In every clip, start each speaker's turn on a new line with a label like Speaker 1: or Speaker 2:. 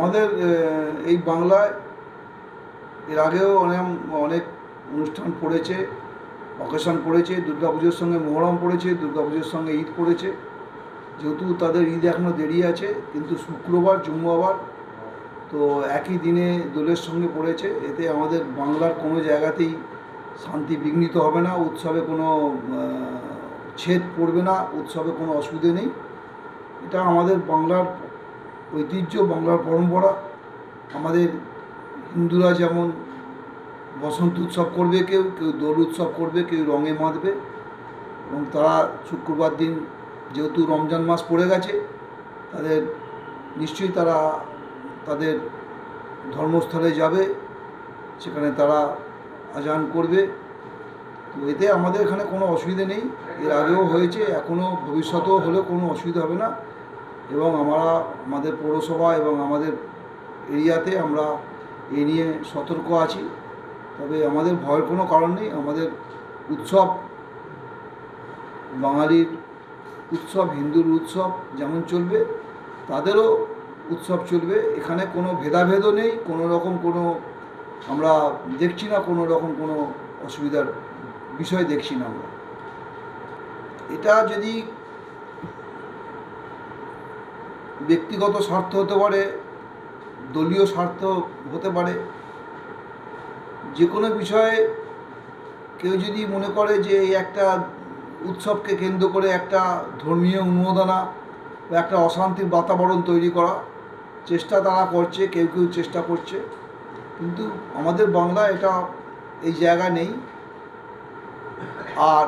Speaker 1: আমাদের এই বাংলায় এর আগেও অনেক অনুষ্ঠান পড়েছে, অকেশন পড়েছে। দুর্গাপুজোর সঙ্গে মহরম পড়েছে, দুর্গাপুজোর সঙ্গে ঈদ পড়েছে। যেহেতু তাদের ঈদ এখনও দেরি আছে, কিন্তু শুক্রবার জুম্মাবার তো একই দিনে দোলের সঙ্গে পড়েছে। এতে আমাদের বাংলার কোনো জায়গাতেই শান্তি বিঘ্নিত হবে না, উৎসবে কোনো ছেদ পড়বে না, উৎসবে কোনো অসুবিধে নেই। এটা আমাদের বাংলার ঐতিহ্য, বাংলার পরম্পরা। আমাদের হিন্দুরা যেমন বসন্ত উৎসব করবে, কেউ কেউ দোল উৎসব করবে, কেউ রঙে মাতবে। এবং তারা শুক্রবার দিন, যেহেতু রমজান মাস পড়ে গেছে, তাদের নিশ্চয়ই তারা তাদের ধর্মস্থলে যাবে, সেখানে তারা আজান করবে। তো এতে আমাদের এখানে কোনো অসুবিধে নেই। এর আগেও হয়েছে, এখনও ভবিষ্যতেও হলেও কোনো অসুবিধা হবে না। এবং আমাদের পৌরসভা এবং আমাদের এরিয়াতে আমরা এ নিয়ে সতর্ক আছি। তবে আমাদের ভয়ের কোনো কারণ নেই। আমাদের উৎসব বাঙালির উৎসব, হিন্দুর উৎসব যেমন চলবে তাদেরও উৎসব চলবে। এখানে কোনো ভেদাভেদও নেই, কোনো রকম কোনো আমরা দেখছি না, কোনো রকম কোনো অসুবিধার বিষয় দেখছি না আমরা। এটা যদি ব্যক্তিগত স্বার্থ হতে পারে, দলীয় স্বার্থ হতে পারে, যে কোনো বিষয়ে কেউ যদি মনে করে যে এই একটা উৎসবকে কেন্দ্র করে একটা ধর্মীয় উন্মাদনা বা একটা অশান্তির বাতাবরণ তৈরি করা চেষ্টা তারা করছে, কেউ কেউ চেষ্টা করছে। কিন্তু আমাদের বাংলা এটা এই জায়গা নেই। আর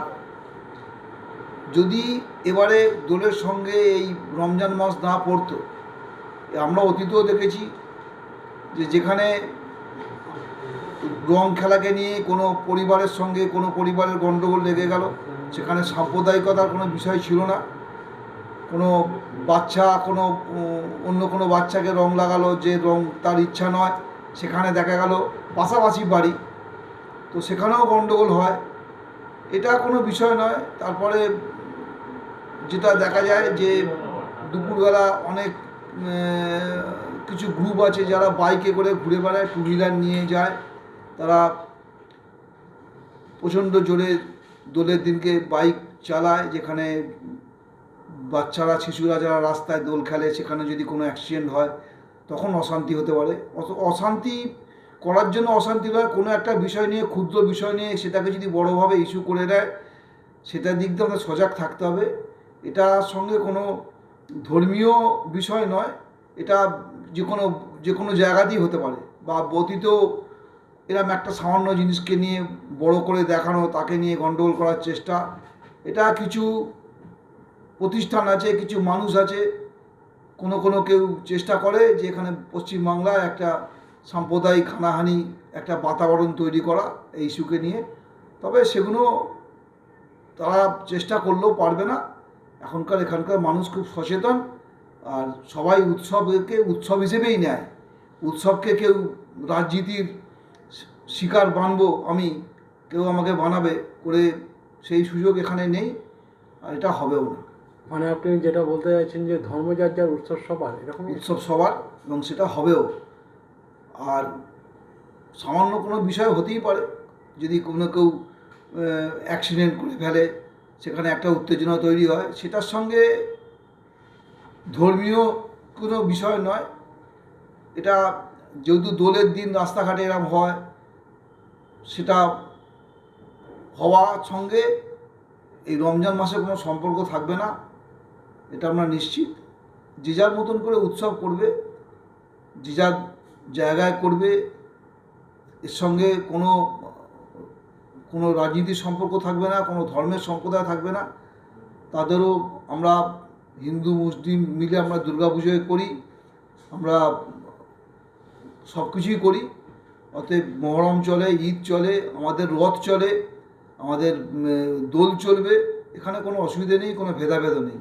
Speaker 1: যদি এবারে দোলের সঙ্গে এই রমজান মাস না পড়তো, আমরা অতীতেও দেখেছি যে যেখানে রং খেলাকে নিয়ে কোনো পরিবারের সঙ্গে কোনো পরিবারের গণ্ডগোল লেগে গেল, সেখানে সাম্প্রদায়িকতার কোনো বিষয় ছিল না। কোনো বাচ্চা অন্য কোনো বাচ্চাকে রং লাগালো, যে রং তার ইচ্ছা নয়, সেখানে দেখা গেল পাশাপাশি বাড়ি, তো সেখানেও গণ্ডগোল হয়। এটা কোনো বিষয় নয়। তারপরে যেটা দেখা যায় যে দুপুরবেলা অনেক কিছু গ্রুপ আছে যারা বাইকে করে ঘুরে বেড়ায়, টু হুইলার নিয়ে যায়, তারা প্রচণ্ড জোরে দোলের দিনকে বাইক চালায়। যেখানে বাচ্চারা, শিশুরা যারা রাস্তায় দোল খেলে, সেখানে যদি কোনো অ্যাক্সিডেন্ট হয় তখন অশান্তি হতে পারে। অশান্তি করার জন্য অশান্তি নয়, কোনো একটা বিষয় নিয়ে, ক্ষুদ্র বিষয় নিয়ে সেটাকে যদি বড়োভাবে ইস্যু করে দেয়, সেটার দিক দিয়ে আমাদের সজাগ থাকতে হবে। এটার সঙ্গে কোনো ধর্মীয় বিষয় নয়, এটা যে কোনো জায়গাতেই হতে পারে। বা অতীতেও এরকম একটা সামান্য জিনিসকে নিয়ে বড় করে দেখানো, তাকে নিয়ে গণ্ডগোল করার চেষ্টা, এটা কিছু প্রতিষ্ঠান আছে, কিছু মানুষ আছে, কোনো কেউ চেষ্টা করে যে এখানে পশ্চিমবাংলায় একটা সাম্প্রদায়িক হানাহানি একটা বাতাবরণ তৈরি করা এই ইস্যুকে নিয়ে। তবে সেগুলো তারা চেষ্টা করলেও পারবে না। এখানকার মানুষ খুব সচেতন, আর সবাই উৎসবকে উৎসব হিসেবেই নেয়। উৎসবকে কেউ রাজনীতির শিকার বানবো আমি, কেউ আমাকে বানাবে করে, সেই সুযোগ এখানে নেই, আর এটা হবেও না।
Speaker 2: মানে আপনি যেটা বলতে চাইছেন যে ধর্ম যার যার, উৎসব সবার, এরকম
Speaker 1: উৎসব সবার, এবং সেটা হবেও। আর সামান্য কোনো বিষয় হতেই পারে, যদি কোনো কেউ অ্যাক্সিডেন্ট করে ফেলে, সেখানে একটা উত্তেজনা তৈরি হয়, সেটার সঙ্গে ধর্মীয় কোনো বিষয় নয়। এটা যেহেতু দোলের দিন রাস্তাঘাটে এরম হয়, সেটা হওয়ার সঙ্গে এই রমজান মাসে কোনো সম্পর্ক থাকবে না, এটা আমরা নিশ্চিত। যে যার মতন করে উৎসব করবে, যে যার জায়গায় করবে, এর সঙ্গে কোনো রাজনীতির সম্পর্ক থাকবে না, কোনো ধর্মের সম্প্রদায় থাকবে না। তাদেরও আমরা হিন্দু মুসলিম মিলে আমরা দুর্গাপুজোয় করি, আমরা সব কিছুই করি। অতএব মহরম চলে, ঈদ চলে, আমাদের রথ চলে, আমাদের দোল চলবে, এখানে কোনো অসুবিধে নেই, কোনো ভেদাভেদ নেই।